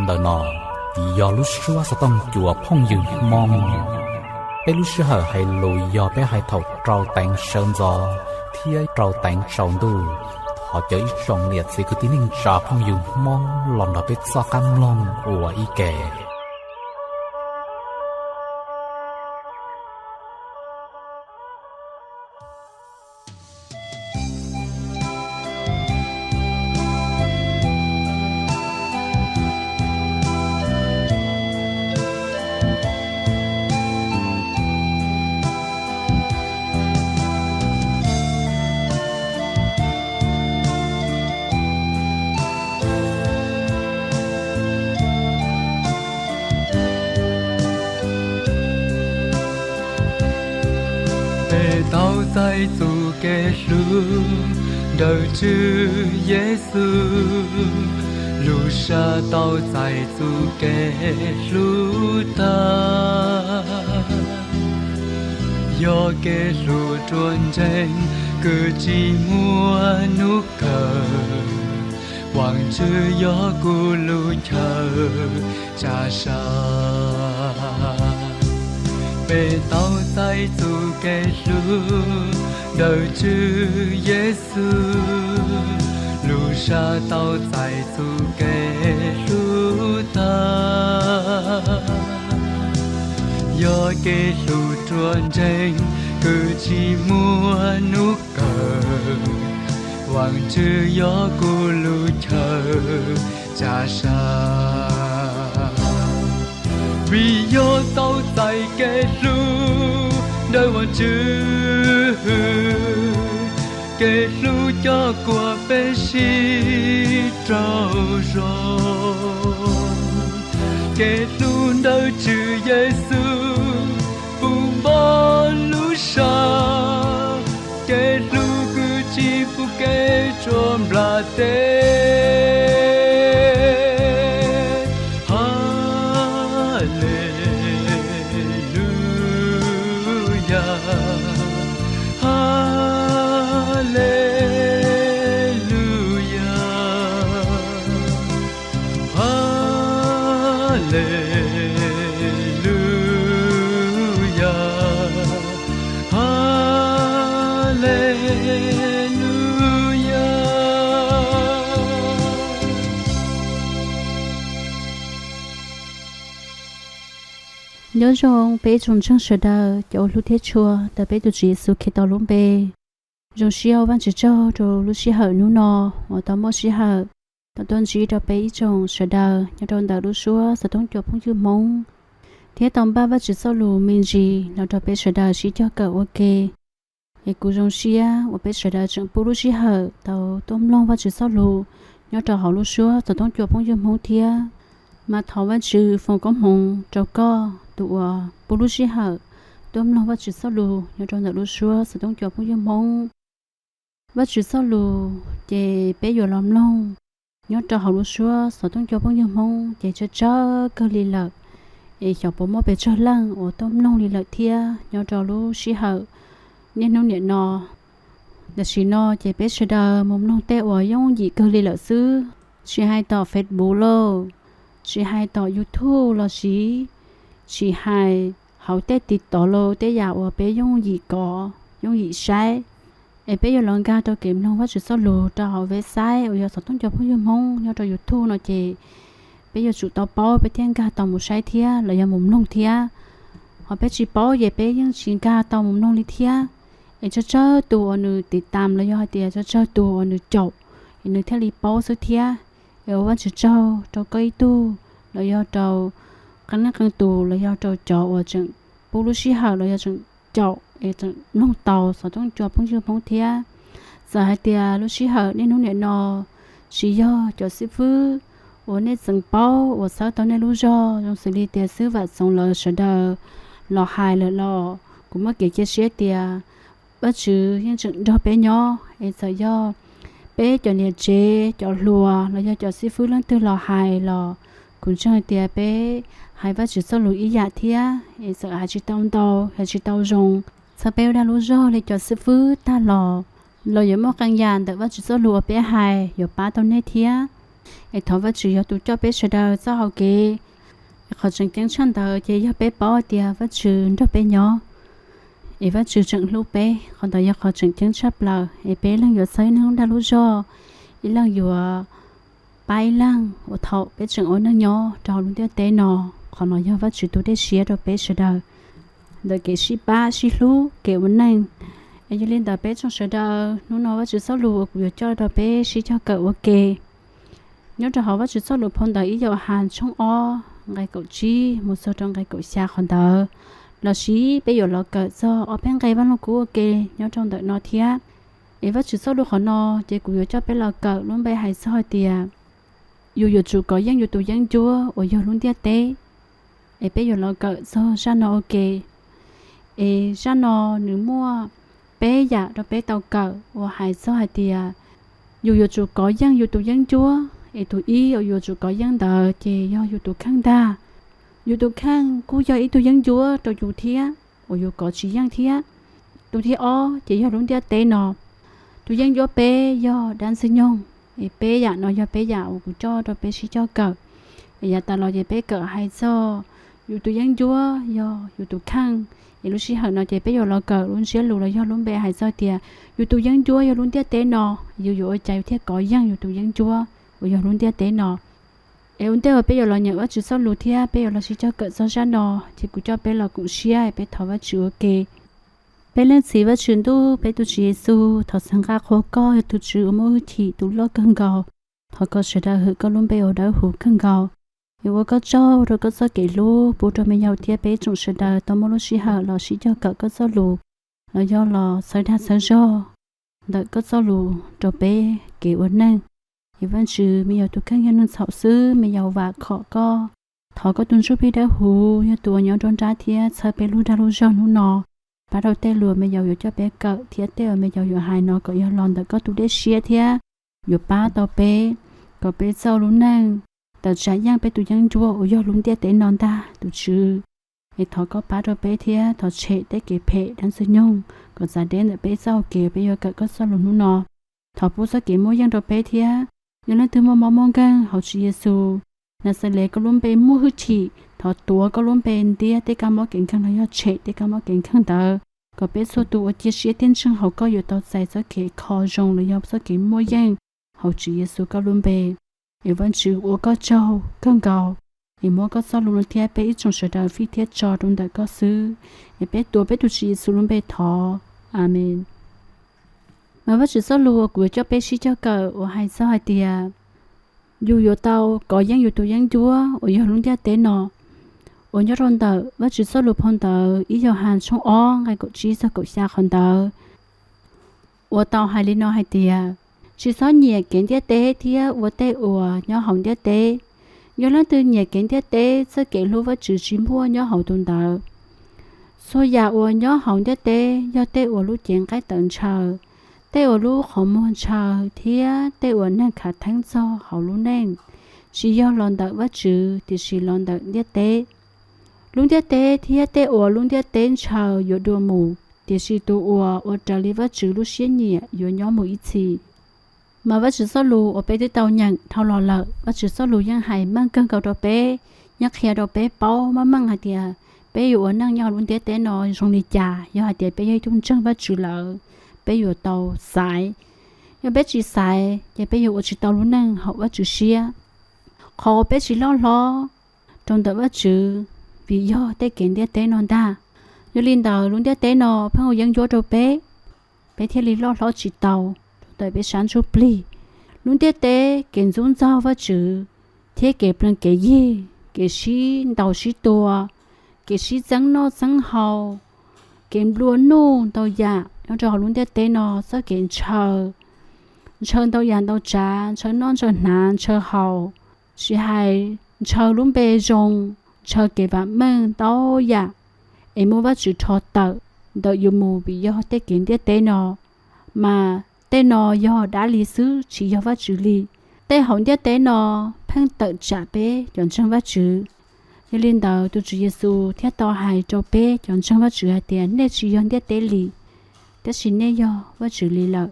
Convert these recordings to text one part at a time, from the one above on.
đờ nọ do lúc xưa sẽ tông chùa phong dừng mong bé lúc xưa hở hay lùi do bé hay thầu trâu tánh sơn gió thia trâu tánh sầu đu họ chơi trồng liệt thì cứ tín hình trà phong dừng mong lòng đó biết do cam lòng của y kẻ在主耶稣的主耶稣路上都在主耶稣的有耶稣专政个寂寞努克望着有古路车加上被倒在主耶稣的主耶稣路上倒在主耶稣的有耶稣专政个寂寞努克望着有古路车加上vì有都在耶稣的望着耶稣叫过被洗照容耶稣的主耶稣不把路上耶稣个基不给装不得nhớ rằng bé trong chân sở đờ cho lúc thế chùa đờ bé tụi chị su khi tao luôn bé rồi siêu văn chỉ cho rồi lúc siêu hở nú nọ mà tao mua siêu hở tao tuân chỉ đờ bé trong sở đờ nhớ trong đờ lúc xưa sở thông cho phong chữ mông thế tao ba văn chỉ sau lù mình gì nào đờ bé sở đờ chỉ cho cỡ ok cái cú trong siêu và bé sở đờ trong bù lúc siêu hở tao tôm long văn chỉ sau lù nhớ trò họ lúc xưa sở thông cho phong chữ mông thia mà thảo văn chữ phong có mông trâu co tụ bù lúc siêu hở tôm long văn chỉ sau lù nhớ trong đờ lúc xưa sở thông cho phong chữ mông vắt chữ sau lù để bé vừa làm long nhớ cho họ lúc xưa sở thông cho bao nhiêu mong để cho cơ lì lợt để cho bố mẹ bé cho lăng ở tôm long lì lợt thia nhớ cho lúc xí hở nên nông điện nọ để xí nọ để bé sẽ đờ mông nông tê ở giống gì cơ lì lợt xứ xí hai tờ Facebook lo xí hai tờ YouTube lo xí hai hậu tê tịt tờ lo tê giàu ở bé giống gì có giống gì sai bây giờ lần ga tôi kiếm nông phát triển sau lù cho họ về sai bây giờ sản xuất cho phụ huynh mong cho YouTube nó chỉ bây giờ chủ tàu bao bây thiên ga tàu một sai thia là giờ mồm nông thia họ bây chỉ bao về bây giờ chỉ ga tàu mồm nông đi thia để cho tụ anhติดตามแล้วให้เตียcho tụ anh chọc anh theo đi bao số thia rồi phát triển cho cây tu rồi cho cái năng cái tụ rồi cho chọc ở trong policy hở rồi cho chọc trong nông tàu sở trong chùa phong chư phong thia giờ hai tia lúc xí hở nên nông điện nọ xí do cho sư phụ ở nên sừng bao ở sau đó nên lúc do trong xử lý tia sư và xong lờ sở đờ lò hài lò cũng mất kể chia sẻ tia bất chứ hiện trường cho bé nhỏ em sợ do bé cho nhiệt chế cho lùa là do cho sư phụ lớn từ lò hài lò cũng cho tia bé hai vợ chồng sau lùi ý dạ thia em sợ hai chị tàu hai chị tàu rồng sau bé đã lúa rau để cho sư phụ ta lò giống một căn nhà để vợ chỉ số lúa bé hài, rồi ba tàu nét thía, ไอ้ทว่าจือยอตุจอเปชดาเจ้าเฮาเกเขาจังจังชันเตอเจยอเปปอเตียว่าจือดอเปยอไอ้ว่าจือจังลูเปคนตอยอเขาจังจังชับลาไอ้เปลังอยู่ไสนึงดาลูจออีลังอยู่ไปลังว่าเฒ่าเปจังโอนังยอดาวลุงเตียเตนอขอนอยอว่าจือตุได้เสียดอเปชดาเดเกชิป้าชิลูเกวันนึงไอ้ยลินดาเปจงชดานูนอว่าจือซอลูกูยอจอดอเปชิจอเกวเกnhớ cho họว่าจะสรุปพนดอีอยู่หันช่องอ้อไงกูจีมุสตรงไงกูเสียคนเดอเราชี้ไปอยู่เราเกิดซอเอาเป็นไงบ้านเรากูโอเคnhớ trong đợi nó thiệt ấyว่าจะสรุปเขานอเจกูอยู่จะไปเราเกิดลุ้นไปหายซอยเตียอยู่จู่ก็ยังอยู่ตัวยังจัวโอ้ยลุ้นเตียเต้ไอ้ไปอยู่เราเกิดซอฉันนอโอเคไอ้ฉันนอหรือมั่วไปอยากเราไปเตาเกิดว่าหายซอยเตียอยู่จู่ก็ยังอยู่ตัวยังจัวไอ้ตัวอีอยู่จู่ก็ยังเดอเจอยู่ตัวข้างดาอยู่ตัวข้างกูยอไอ้ตัวยังจัวตัวอยู่เทียโอ้ยก็ชี้ยังเทียตัวที่อ้อเจยอลุ้นเตียเต้นอตัวยังยอเปยอดันสิยงไอ้เปยะนอยอเปยะโอ้กูจ่อตัวเปชิจ่อเกิดไอ้ยาตาลอยเปเกิดให้จ่ออยู่ตัวยังจัวยออยู่ตัวข้างไอ้ลูกชิหันนอเจเปยอเราเกิดลุ้นเสียลูแล้วยอลุ้นเปให้จ่อเตียอยู่ตัวยังจัวยอลุ้นเตียเต้นออยู่ใจเทียก่อยังอยู่ตัวยังจัว我要弄点电脑，哎，我哋俾有老人我至少露天，俾有老师叫个上山咯，就顾叫俾老公司啊，俾头发做嘅，俾人事ว่า全都俾到主耶穌，頭上家好高，又到主冇提到落更高，頭個時代佢個窿俾我到好更高，有我個州，我個州幾路，不過沒有啲俾種時代，到冇老師下老師叫個州路，我要落水塔上咗，但個州路就俾幾穩定。อีวันชื่อมีอยู่ตัวข้างยันนนเสาซื้อมีอยู่ว่าขอก็ถอก็ตุนชุบพี่ได้หูยตัวย้อนโดนจ้าเทียเธอไปรู้ดารู้จอนู่นนอป้าเราเตลัวมีอยู่จะไปเกะเทียเตอมีอยู่หายนอก็ย้อนหลอนแต่ก็ตัวได้เชียเทียอยู่ป้าต่อไปก็ไปเจ้าลุ้นนั่งแต่ใจยังไปตัวยังจัวโอ้ยลุ้นเตียเตนอนตาตัวชื่อไอ้ถอก็ป้าเราไปเทียถอเฉดได้เก็บเพะดันสยงก็จะเดินแต่ไปเจ้าเก็บไปอยู่ก็เจ้าลุ้นนู่นนอถอผู้สักเก็บมั่วยังเราไปเทียยังนั่งถือมองกันเขาชื่อเยซูนั่นเสลก็ล้มเป็นมู่หื้อฉีถอตัวก็ล้มเป็นเดียแต่การมองเก่งข้างเราเฉดแต่การมองเก่งข้างเดอก็เป็นส่วนตัวเจียเสียเต้นช่างเขาก็อยู่ต่อใจสักเกคอจงหรือยอมสักเกมั่วยังเขาชื่อเยซูก็ล้มเป็นอีวันชื่อ我ก็เจ้า更高อีมั่วก็สรุปเทียเป็นอีจงเสด็จฟิเทียจอตรงแต่ก็ซื้ออีเป็นตัวเป็นตัวชื่อเยซูล้มเป็นทออาเมนmà vẫn chỉ số lúa của cho bé sĩ cho cờ ở hai sao hai tiaอยู่tàu có yangอยู่ตัวยังจัวởอยู่ลุงเดียเต้นอở nhớ rôn tờ vẫn chỉ số lúa phong tờ ýอยู่hàng trong ó ngay cột chỉ sao cột xa con tờ ở tàu hai linh nó hai tia chỉ số nhẹ kiến tia tế thia ở tê ở nhớ hồng tia tế nhớ lần từ nhẹ kiến tia tế sẽ kể lúa vẫn chỉ chim mua nhớ hậu tuần tờ số già ở nhớ hồng tia tế nhớ tê ở lúa chén cái tận chờแต่ว่าลูกของมันชาเทียแต่ว่านั่งขาทั้งโซ่เขาลูกนั่งชียอลอนดักว่าจือที่ชีลอนดักเดียเตลุงเดียเตเทียแต่ว่าลุงเดียเตนชาอยู่ดัวหมูที่ชีตัวว่าจะเรียกว่าจือลูกเชียนเนี่ยอยู่ย้อมหมูอีทีมาว่าจือสลูว่าไปที่เตาหยังเท่าหล่อละว่าจือสลูยังหายมั่งเกินกับตัวเป้ยักเขียดตัวเป้เป้ามามั่งหาเดียเป้อยู่นั่งยอลุงเดียเตนอนตรงนี้จ่ายอหาเดียเป้ยังทุ่งจังว่าจือละไปอยู่เตาสายยังไปจีสายยังไปอยู่ว่าจีเตาลุ้นนั่งเขาว่าจีเชียเขาไปจีล้อตรงแต่ว่าจีวิโยได้เก่งเดียเต้นอนตาอยู่ลินเตาลุ้นเดียเต้นอเพิ่งเอายังโยตัวไปเที่ยวลิล้อจีเตาแต่ไปฉันชูปลีลุ้นเดียเต้เก่งจุนเจ้าว่าจีเที่ยวเก็บเรื่องเกี่ยเกี่ยชีเตาชีตัวเกี่ยชีจังโนจังเฮาเก่งล้วนนู่นเตายาเราจะหลุนเตเตนอสักเกณฑ์เชิญตัวยันตัวจ้าเชิญนอนเชิญนานเชิญเฮาสิให้เชิญลุนเปจงเชิญเก็บแบบมึงตัวยาเอ็มว่าจุดทอดเตออยู่มูบิยอเตเกณฑ์เตนอมาเตนอยอดาลิซื้อชียอว่าจุลีเตหงเตนอเพิ่งเตจ่าเป้จนเชิงว่าจื้อยันลินเตอตัวจุเยซูเทียต่อหายโจเป้จนเชิงว่าจื้อเตียนเนชียอนเตลีแต่สิ่งนี้ยอว่าจุลีละ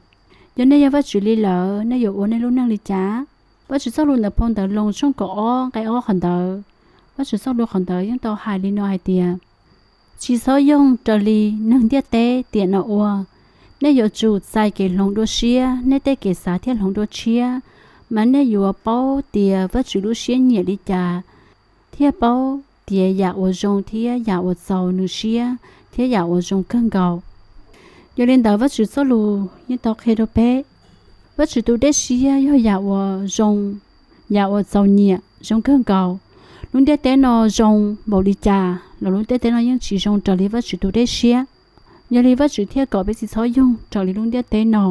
ยันนี้ยอว่าจุลีละนายอยู่ในรุ่นนั่งลิจ้า ว่าจะสู้ในพงแต่ลงช่องก็อ้อไกอ้อขันเตอว่าจะสู้ขันเตอยังต่อหายลีนอไอเดียชีซ้อยงจอลีนึ่งเดียเตเตียนอัวเนยจูดใส่เกลงโดเชียเนเตเกสาเทียลงโดเชียมันเนอยู่เป้าเตียว่าจะรู้เชียเนี่ยลิจาเทียเป้าเตียอยากว่าจงเทียอยากว่าเจ้าหนูเชียเทียอยากว่าจงกังเก่าอยู่เรียนแต่ว่าจะสู้ยังต่อเคโดเป้ว่าจะดูได้เชียอยากว่าจงอยากว่าเจ้าเนี่ยจงกังเก่าลุงเดเตนอจงบริจาแล้วลุงเดเตนอยังchỉจงจอลีว่าจะดูได้เชียยาลีว่าจะเทียก่อไปสิซ้อยงจอลีลุงเดเตนอ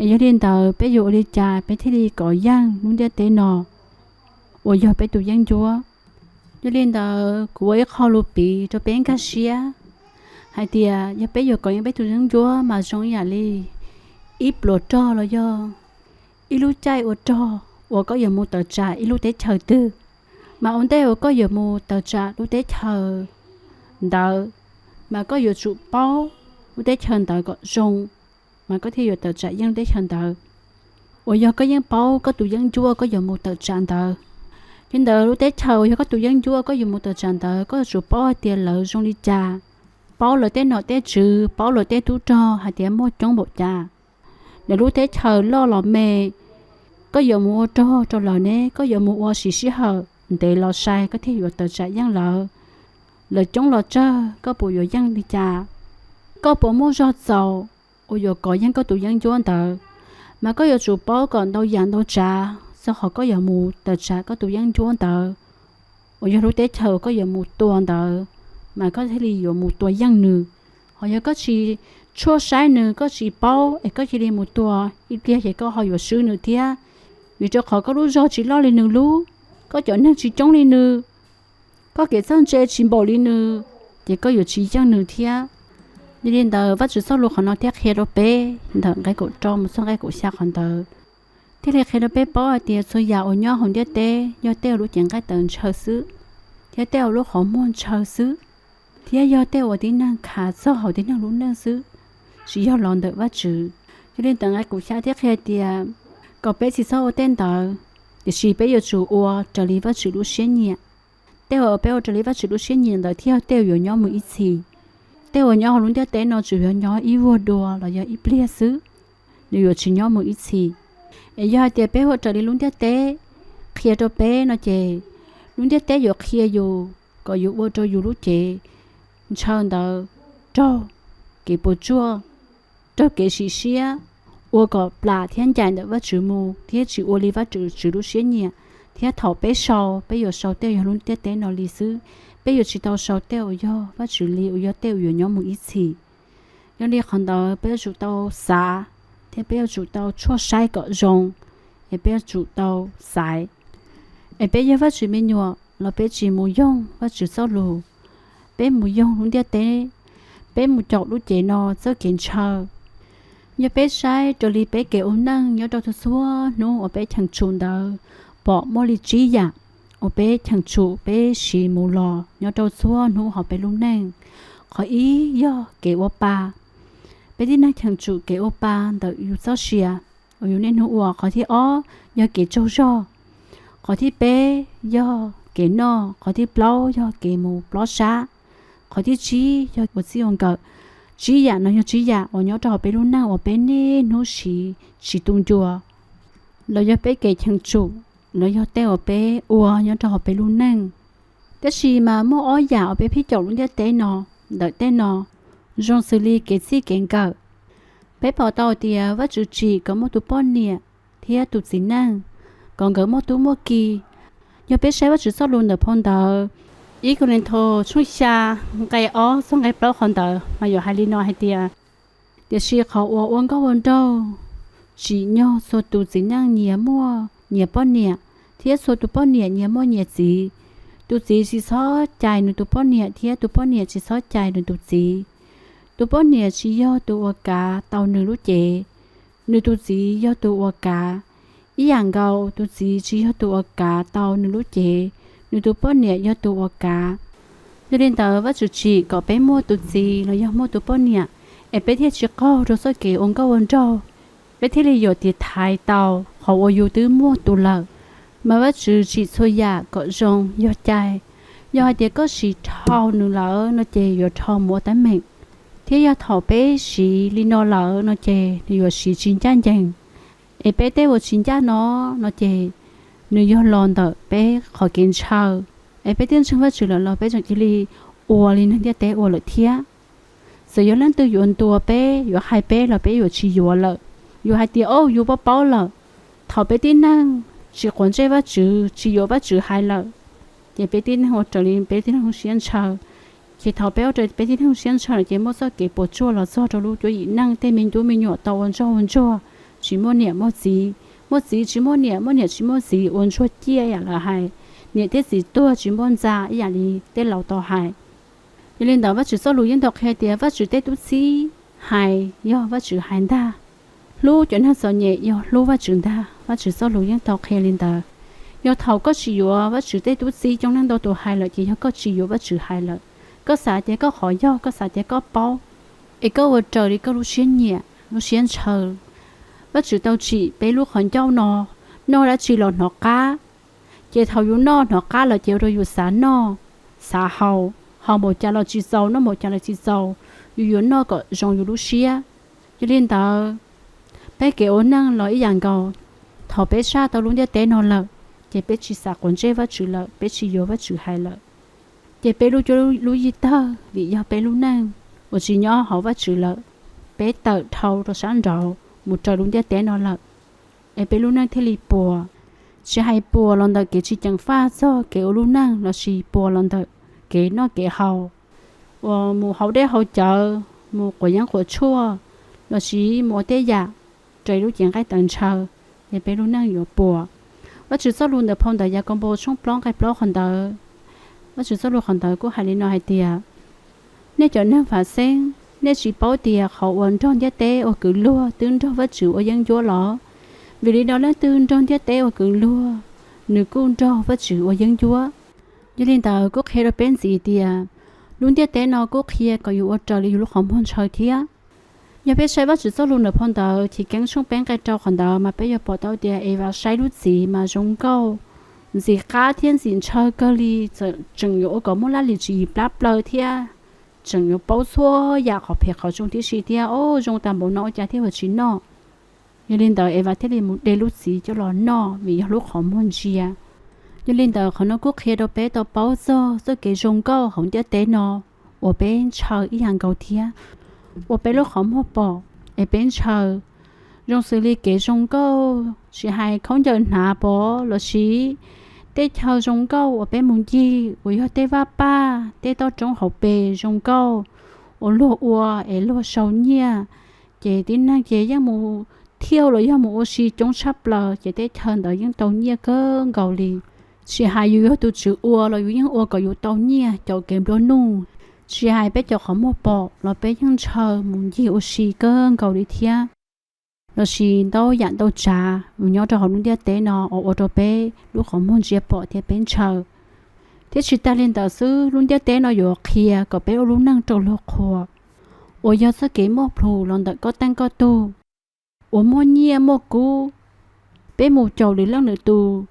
ยาเรียนแต่ไปอยู่บริจาไปที่ลีก่อย่างลุงเดเตนอ我要ไปดูยังจัวยาเรียนแต่กูไอ้ข้าวลูปีจะเป็นกาเชียให้เดียอย่าไปอยู่ก่อยังไปดูยังจัวมาจงยาลีอีปลดจ่อเลยย่ออีลูใจอดจ่อว่าก็อย่ามูต่อจ่าอีลูเตเฉยตื้อmà ông đây có nhiều mù tờ trả lúc đấy chờ đợi mà có nhiều trụ bao lúc đấy chờ đợi có rong mà có thể nhiều tờ trả dân đấy chờ đợi ôi giờ có dân bao có tụ dân chua có nhiều mù tờ trả đợi trên đời lúc đấy chờ có tụ dân chua có nhiều mù tờ trả đợi có trụ bao tiền lợi rong đi trả bao lợi tên nọ tên trừ bao lợi tên tú cho hay tiền mua chống bộ trả để lúc đấy chờ lo lọ mề có nhiều mù cho lời nè có nhiều mù xì hở để lo sai có thểอยู่tờ trả dân lợi chống lo cho có bộอยู่dân đi trả có bộ mua cho giàu ôi giờ có dân có tụ dân chuan tờ mà có nhiều chủ bao còn đâu dàn đâu trả sao họ có nhiều mù tờ trả có tụ dân chuan tờ ôi giờ lúc tết chờ có nhiều mù tuần tờ mà có thể đi nhiều mù tuần dân nữa họ giờ có chỉ chua sai nữa có chỉ bao có chỉ đi mù tuần ít kia thì có họ nhiều sư nữa thia vì cho họ có lúc do chỉ lo lên nữa lúc có chỗ năng chỉ chống lên nữa có cái chân chế chỉ bỏ lên nữa thì có nhiều chỉ chẳng nữa thia đi đến đầu vắt chữ sau lúc họ nói theo khe đó bé thằng cái cổ tròn một số cái cổ xa còn đầu thế là khe đó bé bỏ thì số giàu ở nhau hồng đĩa tê do teo lúc chẳng cái tầng chờ xứ thế teo lúc họ muốn chờ xứ thế do teo ở tiếng năng khá sau họ tiếng năng lúc năng xứ chỉ do lòng đợi vắt chữ cho nên tầng cái cổ xa theo khe thì có bé chỉ sau tên đầu thì chỉ bé giờ chủ ua trở lý vắt chữ lúc xuyên nhẹ teo ở bé trở lý vắt chữ lúc xuyên nhẹ đầu theo teo ở nhau một ít gì teo ở nhau luôn teo nó chủ yếu nhau ít vô đùa là do ít bia xứ nếu chỉ nhau một ít gì ấy giờ teo bé hỗ trợ đi luôn teo kia cho bé nó chè luôn teo giờ kia dù có dù vô cho dù lúc chè chọn đầu cho cái bộ chua cho cái xì xia我个拉天讲的我字幕贴起我里我字录写呢贴头被烧被有烧掉有弄点点那里是被有知道烧掉哟我字里有掉有鸟木一起有你看到被有到啥贴被有到错晒个容也被有到晒也被有我字面哟老被字幕用我字烧路被幕用弄点点被幕找路节呢这检查nhớ bé sai rồi li bé kêu năng nhớ đâu thua nó ở bé thằng chun đâu bỏ mò li chi ya ở bé thằng chủ bé xì mù lò nhớ đâu thua nó họ bé luôn nè họ ý do kêu oppa bé đi năng thằng chủ kêu oppa đợi yêu sao xìa ở yêu nên nó họ thì nhớ kêu châu cho họ thì bé do kêu nó họ thì plau do kêu mù plau sa họ thì chi do một gì ông cậu chỉ ya nó chỉ ya ở nhớ trò bé luôn nào ở bé nè nó chỉ tung chùa rồi nhớ bé kể thằng chủ rồi nhớ teo ở bé nhớ trò bé luôn nè cái gì mà mua ở nhà ở bé phía chậu luôn nhớ té nó đợi té nó trong xử lý cái gì kiện cỡ bé bỏ tàu thì vắt chữ chỉ có một tụ pon nè thì tụ gì năng còn có một tụ mua kỳ nhớ bé sẽ vắt chữ sau luôn ở pon tàu ý của nên thô chung xa cái xong cái bao hoàn tờ mà giờ hai li nói hai tia để xí họ uống có uống đâu chỉ nhau số tụ gì năng nhiều mua nhiều bao nhiêu thì số tụ bao nhiêu nhiều mua nhiều gì tụ gì chỉ số chạy nữa tụ bao nhiêu thì tụ bao nhiêu chỉ số chạy nữa tụ bao nhiêu chỉ do tụ cả tàu nữa lúc chế nữa tụ gì do tụ cả ý hàng gạo tụ gì chỉ do tụ cả tàu nữa lúc chế nếu tụ bao nhiêu do tụ cả cho nên tớ vắt chữ chỉ có bé mua tụ gì là do mua tụ bao nhiêu em bé thiệt chỉ có rồi sao kể ông có ôn trâu เปที่เลยอยู่ที่ท้ายเตาเขาอยู่ตื้อมั่วตุละมาว่าจือจีช่วยยาก็จงยอดใจยอดเดียก็สีเท่าหนึ่งละนเจยอดทอมัวแต่เมกที่ยอดเท่าเป้สีลินอละนเจยอดสีจินจันยังเป้เต้ว่าจินจันเนาะนเจนยอดลอนเตอเป้ขอกินเช้าเป้เต้นช่างว่าจือละเป้จังจิลีอัวลินเดียเต้อัวละเทียเสียเล่นตัวอยู่ตัวเป้อยู่ไฮเป้ละเป้อยู่ชีอยู่ละอยู่ไฮเตียโออยู่เป้าละเท่าเป้ที่นั่งchỉ còn chơi vắt chữ chỉ có vắt chữ hai lần để bé tin họ trở lên bé tin họ xuyên chờ chỉ thảo béo rồi bé tin họ xuyên chờ chỉ mua sao cái bộ chua là do cho lúc cho ý năng tên mình tuổi mình nhỏ tàu ôn chua chỉ mua nhẹ mua gì chỉ mua nhẹ chỉ mua gì ôn chua chia ya là hai nhẹ thế gì tua chỉ mua ra ya đi tên lão tàu hai cho nên đó vắt chữ sau lúc yên đọc hay tiền vắt chữ tên tút xí hai do vắt chữ hai đa lúc chuyện hắn sợ nhẹ do lúc vắt chữ đaว่าจือซ้อรู้ยังตอกเฮลินเดอร์ยอเท่าก็ชิวว่าจือได้ตุ๊ซีจงนั่งตัวไฮเลยจีก็ชิวว่าจือไฮเลยก็สาเดียก็ขอย่อก็สาเดียก็เป้าก็ว่าเจอนี่ก็รู้เชียนเนี่ยรู้เชียนเชอว่าจือตัวจีไปลูกของเจ้านอแล้วจีหลอนหอกก้าเจ้าเท่าอยู่นอหอกก้าเลยเจ้าเราอยู่สานอสาเฮาหมดจานเราจีเซาน้ำหมดจานเราจีเซาอยู่นอก็จงอยู่รู้เชียจะเล่นเดอไปเกี่ยวนั่งรออีอย่างเก่าthọ bé sa tao luôn đi té non lợ, chị bé chỉ sạc con chơi vắt chữ lợ, bé chỉ vô vắt chữ hai lợ, chị bé lu cho lu gì tơ, vì do bé lu năng, một chỉ nhỏ họ vắt chữ lợ, bé tự thâu rồi sáng rồi, một trời luôn đi té non lợ, bé lu năng thế li bùa, chỉ hai bùa lần đầu cái chỉ chẳng pha do cái lu năng là chỉ bùa lần đầu, cái nó cái hậu, một hậu đấy hậu chợ, một quả nhang quả chua, là chỉ một té già, trời lu chẳng cái tận chờ để bé luôn năngอยู่ปัวว่าจุดสรุปเดพงแต่ยากำโบช่องปล้องไก่ปล้องคนเดอว่าจุดสรุปคนเดอก็หาลินอให้เตียเนี่ยจะนั่งฝาเส้นเนี่ยจีเป้าเตียเขาวันจ้องยะเตอกือลัวตื่นจ้องว่าจุดยังยัวหรอvì lý đó làตื่นจ้องยะเตอกือลัวนึกกุ้งจ้องว่าจุดยังยัวยันลินเดอก็เคยเป็นสีเตียลุนยะเตนอก็เคลียก็อยู่ว่าจะอยู่ลูกของพ่อชายเทียอย่าไปใช้ว่าจุดสรุปในพอนดาวที่แก๊งช่วงแป้งไก่เจ้าของดาวมาไปอย่าปอดเอาเดียว่าใช้ลูกสีมาจงเก้าสีข้าเทียนสินเชอเกลีจะจึงอยู่ก็มุ่งละลิจีปลาเปลือยเทียจึงอยู่เป้าซัวอยากขอเพเขาจงที่สีเทียโอ้จงตามบ่นอจะที่หัวชิ้นนออย่าเล่นดาวว่าที่เดลูกสีจะหลอนนอมีลูกของมุ่งเชียอย่าเล่นดาวเขานกุเคดเอาไปต่อเป้าซัวจะเกจงเก้าของเดียเตนอว่าเป็นเชออีหยังเก่าเทีย我被了好么宝，边炒，用水里给中高，是还空着拿宝，落是，得炒中高我被蒙记，我要得挖巴，得到中后背中高，我落我落手呢，这点那这样冇跳了要冇我是中插了，这得看到样到呢个高里，是还有都只我了，有样我个有到呢，就给不弄。chỉ hai bé cho họ mua bò, là béยังchờ muốn gì ở xí cơ cầu đi thia, là xí đâu dặn đâu trả, muốn nhớ cho họ luôn đi té nó ở chỗ bé, lúc họ muốn gì bò thì bé chờ, thế chỉ ta lên tờ sư luôn đi té nó ở kia, có bé luôn năng trâu lô khua, ở giờ sẽ kể mua phù lần đợt có tăng có tu, ở mua nhia mua cú, bé mua trâu đi lăng nữa tu,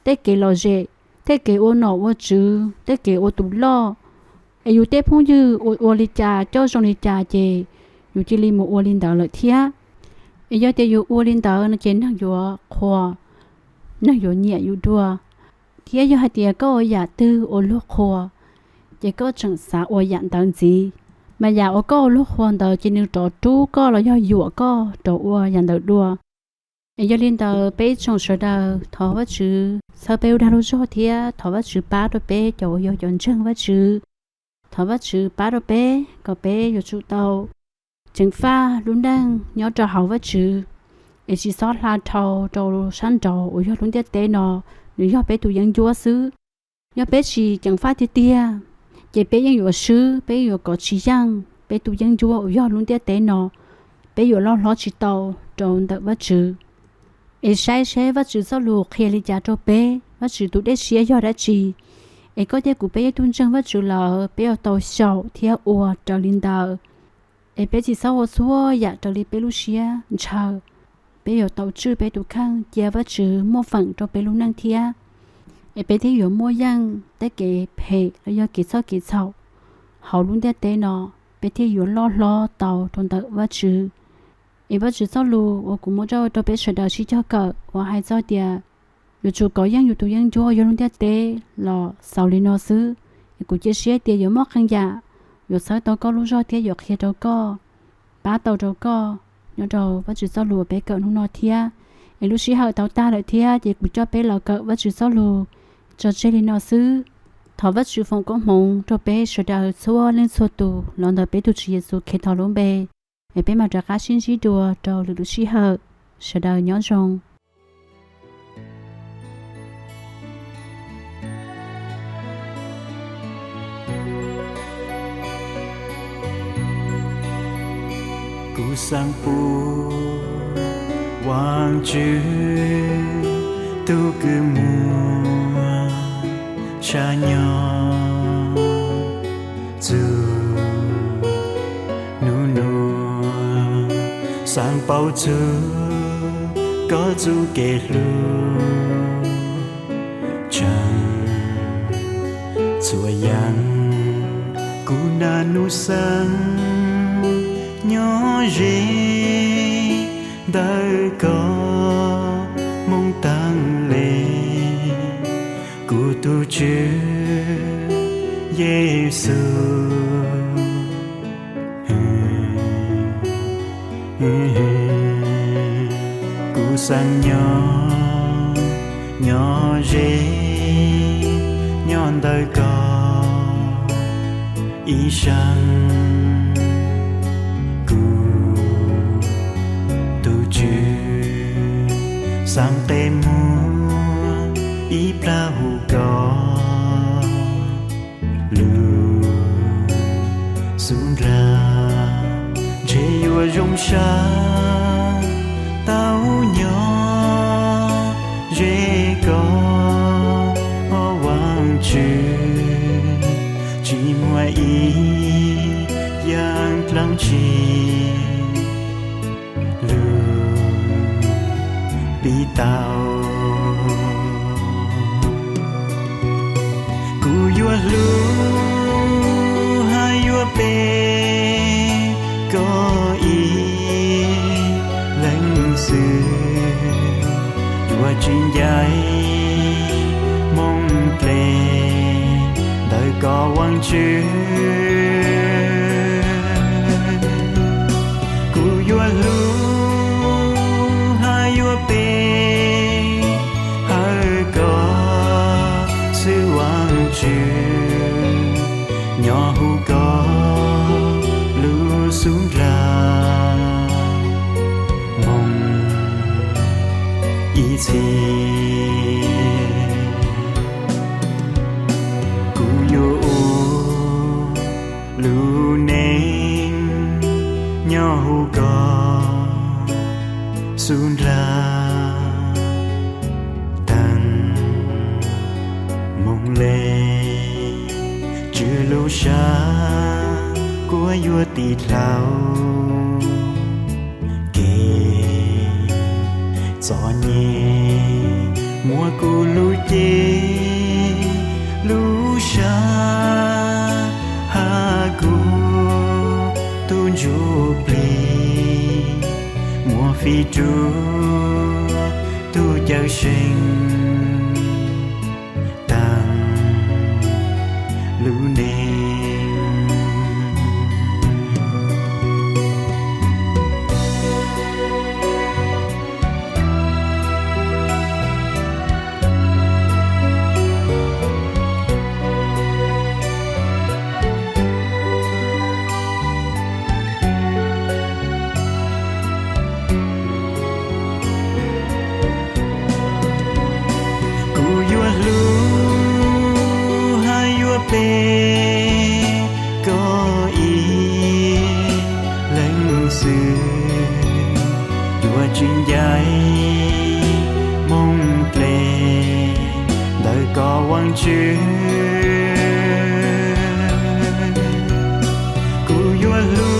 té kể lò dễ, té kể ô nọ ô chữ, té kể ô tủ loอยู่เต้พงยือวลิจาเจ้าจงลิจาเจอยู่จิลิมอวลินดาเลยเทียยอดเตอยู่อวลินดาเนเจนนั่งอยู่คอนั่งอยู่เนี่ยอยู่ดัวเทียอยู่หาเตียก็อยากตื้อโอลูกคอเจก็จังสาโอยันตังจีมาอยากโอก็ลูกคอนดาจินึงต่อจู้ก็เราย่ออยู่ก็ต่ออวยันดาดัวยอลินดาเป้จงเสดาทอว่าชื่อเสเปลดารุจอเทียทอว่าชื่อป้าตัวเป้เจ้ายอยอนเชิงว่าชื่อthọ vắt chữ bá đồ bé có béอยู่chủ tàu chừng pha luôn đang nhớ cho hậu vắt chữ để chỉ sót là thầu trâu săn trâu ở luôn tiết tế nó nếu bé tụi dân chúa xứ nhớ bé chỉ chẳng pha tiết tia chỉ bé dânอยู่xứ béอยู่có chỉ dân bé tụi dân chúa ở luôn tiết tế nó béอยู่lo chỉ tàu trâu tự vắt chữ để sai vắt chữ sau luộc khi đi trả cho bé vắt chữ tụi đấy xía do đã chỉ có thể của bé tuân chân vắt chữ là bé tàu sầu theo ua trở lên đờ bé chỉ sau xua dạ trở lên bé Lucia chờ bây giờ tàu chữ bây tụ khang chia với chữ mua phẳng cho bây lúc năng thia bây thì giờ mua yang tới cái phe là do kỳ sau họ luôn để tên nó bây thì giờ lo tàu trong tàu với chữ với chữ sau lù và cũng mua cho bây giờ đầu chỉ cho cỡ và hai cho tiền dù chủ có yang dù tụ yang cho giờ luôn để tên là sau lên nó xứ cũng chia sẻ tiền giờ mất khang giả dù sau tàu có lúc rồi thì giờ khi tàu có ba tàu tàu có nhớ đầu với chữ sau lù bé cỡ nó thia lúc xí hậu tàu ta đợi thia thì cũng cho bé là cỡ với chữ sau lù cho chơi lên nó xứ thọ với chữ phòng có mộng cho bé sửa đầu xua lên xua tù lần đầu bé tụ chỉ số khi thọ luôn bé bé mà ra cá xin xí đùa cho lúc xí hậu sửa đầu nhớ rong cú sang pu hoàng chữ tu cứ mua cha nhỏ dù nu sang bao chữ có dù kể lu chẳng chùa yang cú na nu sang nhỏ rê đời có mong tăng lệ của tu chữ Giêsu cú sang nhỏ rê nhỏ đời có ý sang sang tê mua ý pra hù có lu xuống ra chế yua rong xa tao nhỏ dễ có ho hoàng chữ chỉ mua ý yang lăng chi bị tao cú yua lu hai yua bê có ý lãnh sự yua chuyên giải mong lệ đời có quang chữ cú yua lu nhỏ hú có lưu xuống ra mong ý chí cú yo lưu nên nhỏ hú có xuống ra tan mong lên lu xa của vua tỳ lao kề gió nhẹ mùa cu lu chê lu xa ha cu tu du pli mùa phi tru tu chờ sinh lu nên cú yua lu hai yua bê có ý lãnh sự đùa chuyên giải mong lệ đời có quang chữ cú yua lu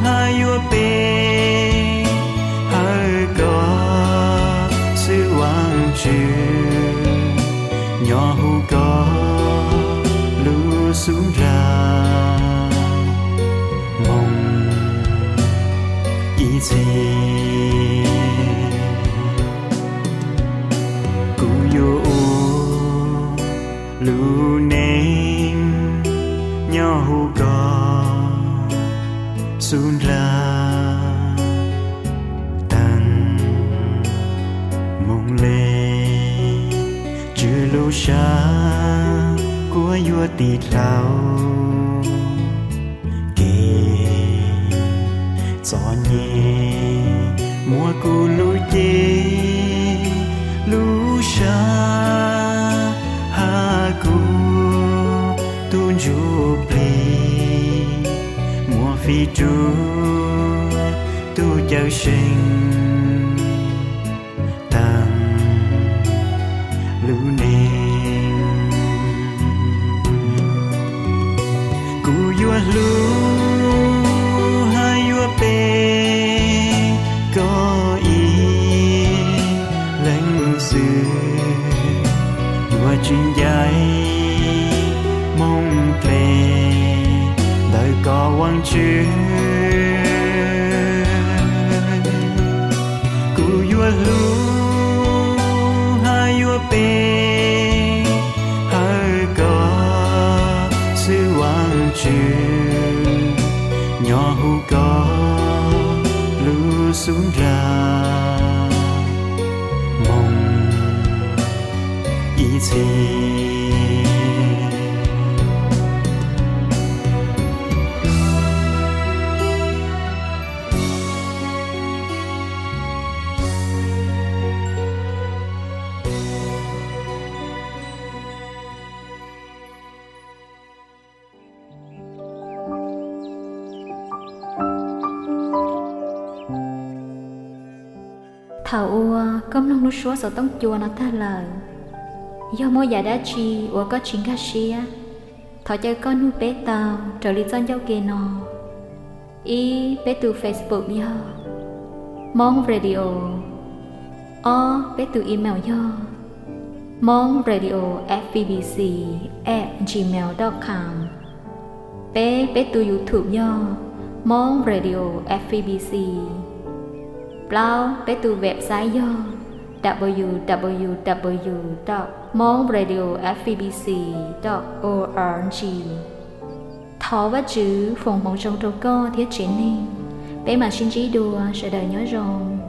hai yua bê easyกูอยู่ลูเนงย่อหูก็สุนลาตังมงเลจือลูชากัวยัวติดเหล่าสอนเยมัวกูรู้เยรู้ชาหากูตูนจูปลีมัวฟีจูตูเจ้าเชิงตังรู้เนงกูยัวรู้ก็อีแหล่งสื่อว่าจริงใหญ่มองเพลได้ก็หวังชื่อกูยัวรู้หายัวเปหาก็สื่อหวังชื่อย่อหูก็สุนรามงอีเทthảo ua công nông nu số sở tông chùa nó ta lời do mua giả đá chi ua có chính cá xia thọ chơi con nu bé tàu trở lý dân giao kê nọ y bé từ Facebook yo mong radio o bé từ email yo mong radio fbbc@gmail.com bé từ YouTube yo mong radio fbbc Plau bé từ website yo www.mongradiofbbc.org Thó và chữ phòng bóng trong trâu co thiết chế nên bé mà xin trí đùa sẽ đời nhớ rồng